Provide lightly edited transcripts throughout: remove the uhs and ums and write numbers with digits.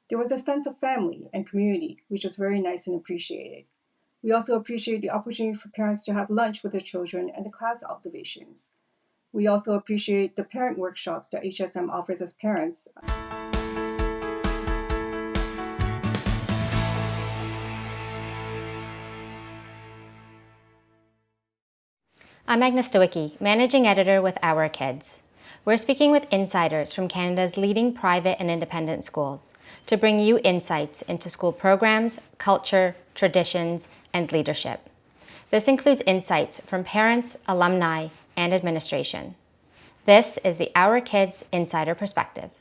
There was a sense of family and community, which was very nice and appreciated. We also appreciate the opportunity for parents to have lunch with their children and the class observations. We also appreciate the parent workshops that HSM offers as parents. I'm Agnes Stowicki, Managing Editor with Our Kids. We're speaking with insiders from Canada's leading private and independent schools to bring you insights into school programs, culture, traditions, and leadership. This includes insights from parents, alumni, and administration. This is the Our Kids Insider Perspective.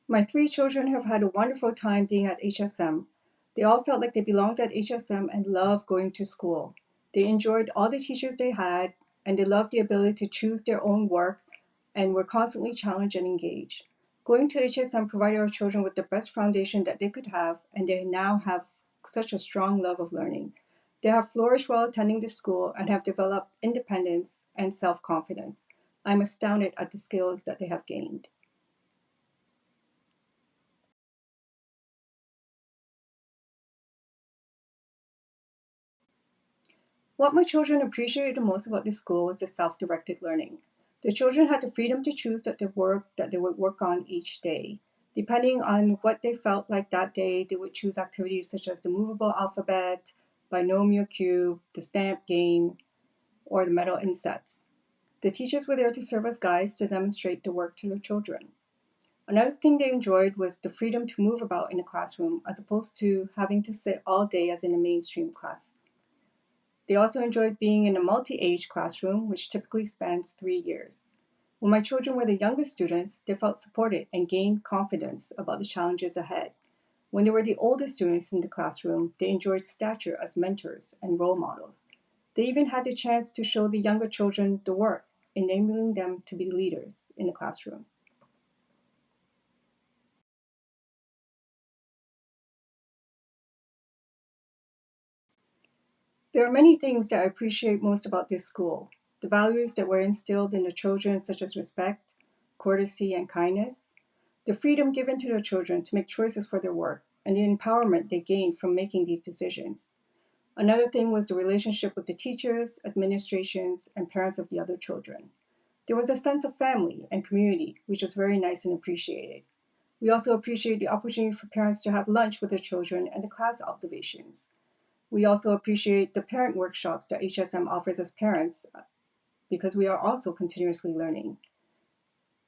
My three children have had a wonderful time being at HSM. They all felt like they belonged at HSM and loved going to school. They enjoyed all the teachers they had, and they loved the ability to choose their own work and were constantly challenged and engaged. Going to HSM provided our children with the best foundation that they could have, and they now have such a strong love of learning. They have flourished while attending the school and have developed independence and self confidence. I'm astounded at the skills that they have gained. What my children appreciated the most about this school was the self-directed learning. The children had the freedom to choose the work that they would work on each day. Depending on what they felt like that day, they would choose activities such as the movable alphabet, binomial cube, the stamp game, or the metal insets. The teachers were there to serve as guides to demonstrate the work to their children. Another thing they enjoyed was the freedom to move about in the classroom as opposed to having to sit all day as in a mainstream class. They also enjoyed being in a multi-age classroom, which typically spans 3 years. When my children were the youngest students, they felt supported and gained confidence about the challenges ahead. When they were the oldest students in the classroom, they enjoyed stature as mentors and role models. They even had the chance to show the younger children the work, enabling them to be leaders in the classroom. There are many things that I appreciate most about this school. The values that were instilled in the children, such as respect, courtesy, and kindness, the freedom given to the children to make choices for their work, and the empowerment they gained from making these decisions. Another thing was the relationship with the teachers, administrations, and parents of the other children. There was a sense of family and community, which was very nice and appreciated. We also appreciate the opportunity for parents to have lunch with their children and the class observations. We also appreciate the parent workshops that HSM offers as parents because we are also continuously learning.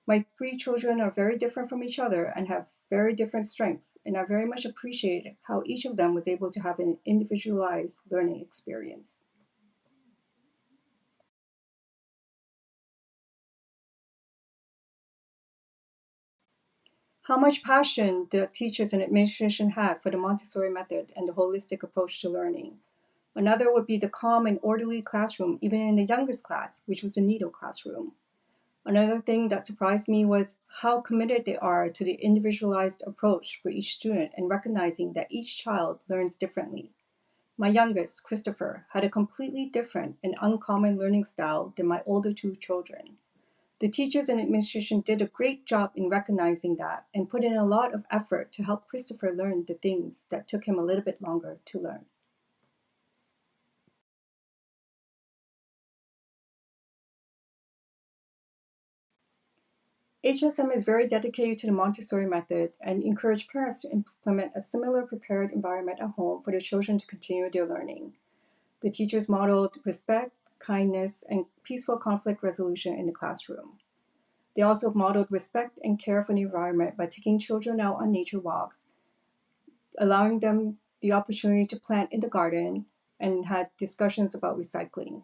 My three children are very different from each other and have very different strengths, and I very much appreciate how each of them was able to have an individualized learning experience. How much passion the teachers and administration had for the Montessori method and the holistic approach to learning. Another would be the calm and orderly classroom, even in the youngest class, which was a needle classroom. Another thing that surprised me was how committed they are to the individualized approach for each student and recognizing that each child learns differently. My youngest, Christopher, had a completely different and uncommon learning style than my older two children. The teachers and administration did a great job in recognizing that and put in a lot of effort to help Christopher learn the things that took him a little bit longer to learn. HSM is very dedicated to the Montessori method and encourage parents to implement a similar prepared environment at home for their children to continue their learning. The teachers modeled respect, kindness, and peaceful conflict resolution in the classroom. They also modeled respect and care for the environment by taking children out on nature walks, allowing them the opportunity to plant in the garden, and had discussions about recycling.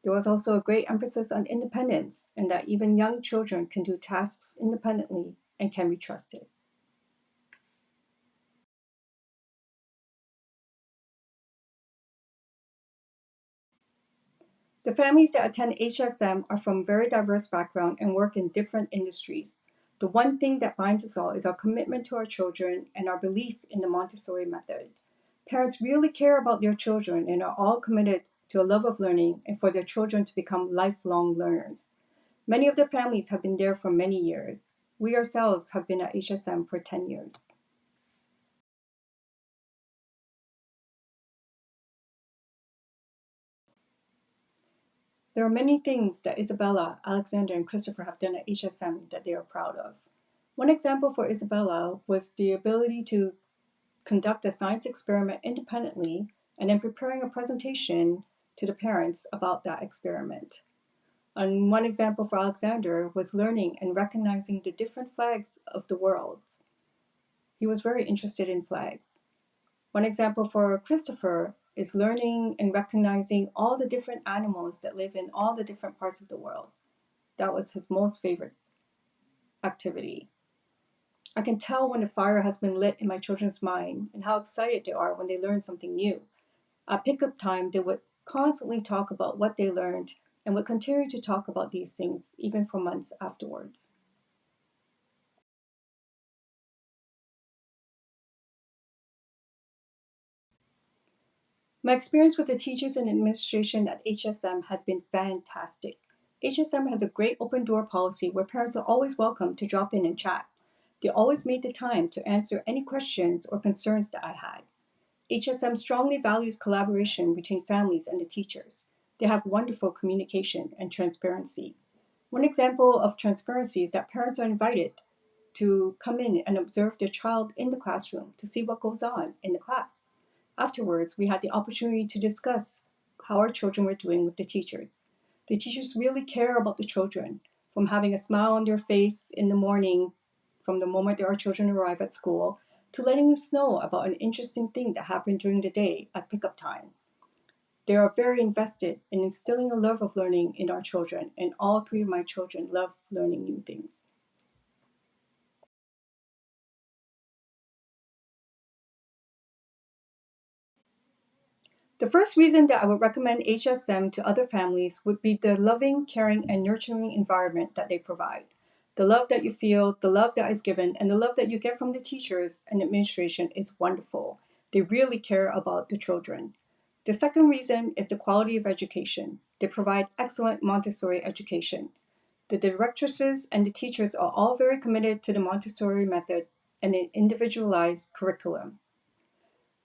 There was also a great emphasis on independence and that even young children can do tasks independently and can be trusted. The families that attend HSM are from very diverse backgrounds and work in different industries. The one thing that binds us all is our commitment to our children and our belief in the Montessori method. Parents really care about their children and are all committed to a love of learning and for their children to become lifelong learners. Many of the families have been there for many years. We ourselves have been at HSM for 10 years. There are many things that Isabella, Alexander, and Christopher have done at HSM that they are proud of. One example for Isabella was the ability to conduct a science experiment independently and then preparing a presentation to the parents about that experiment. And one example for Alexander was learning and recognizing the different flags of the world. He was very interested in flags. One example for Christopher is learning and recognizing all the different animals that live in all the different parts of the world. That was his most favorite activity. I can tell when the fire has been lit in my children's mind and how excited they are when they learn something new. At pickup time, they would constantly talk about what they learned and would continue to talk about these things even for months afterwards. My experience with the teachers and administration at HSM has been fantastic. HSM has a great open door policy where parents are always welcome to drop in and chat. They always made the time to answer any questions or concerns that I had. HSM strongly values collaboration between families and the teachers. They have wonderful communication and transparency. One example of transparency is that parents are invited to come in and observe their child in the classroom to see what goes on in the class. Afterwards, we had the opportunity to discuss how our children were doing with the teachers. The teachers really care about the children, from having a smile on their face in the morning from the moment that our children arrive at school to letting us know about an interesting thing that happened during the day at pickup time. They are very invested in instilling a love of learning in our children, and all three of my children love learning new things. The first reason that I would recommend HSM to other families would be the loving, caring, and nurturing environment that they provide. The love that you feel, the love that is given, and the love that you get from the teachers and administration is wonderful. They really care about the children. The second reason is the quality of education. They provide excellent Montessori education. The directresses and the teachers are all very committed to the Montessori method and an individualized curriculum.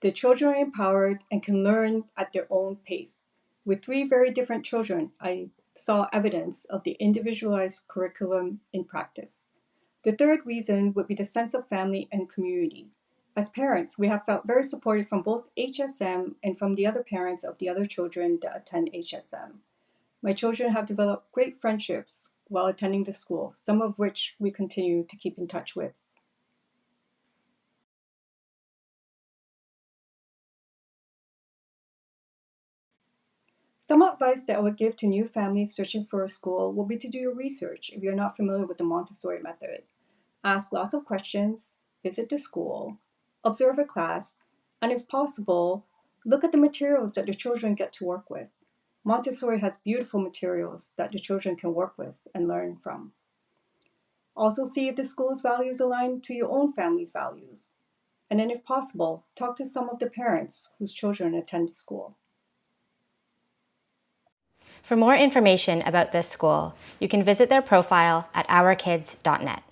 The children are empowered and can learn at their own pace. With three very different children, I saw evidence of the individualized curriculum in practice. The third reason would be the sense of family and community. As parents, we have felt very supported from both HSM and from the other parents of the other children that attend HSM. My children have developed great friendships while attending the school, some of which we continue to keep in touch with. Some advice that I would give to new families searching for a school will be to do your research if you're not familiar with the Montessori method. Ask lots of questions, visit the school, observe a class, and if possible, look at the materials that the children get to work with. Montessori has beautiful materials that the children can work with and learn from. Also, see if the school's values align to your own family's values. And then, if possible, talk to some of the parents whose children attend the school. For more information about this school, you can visit their profile at ourkids.net.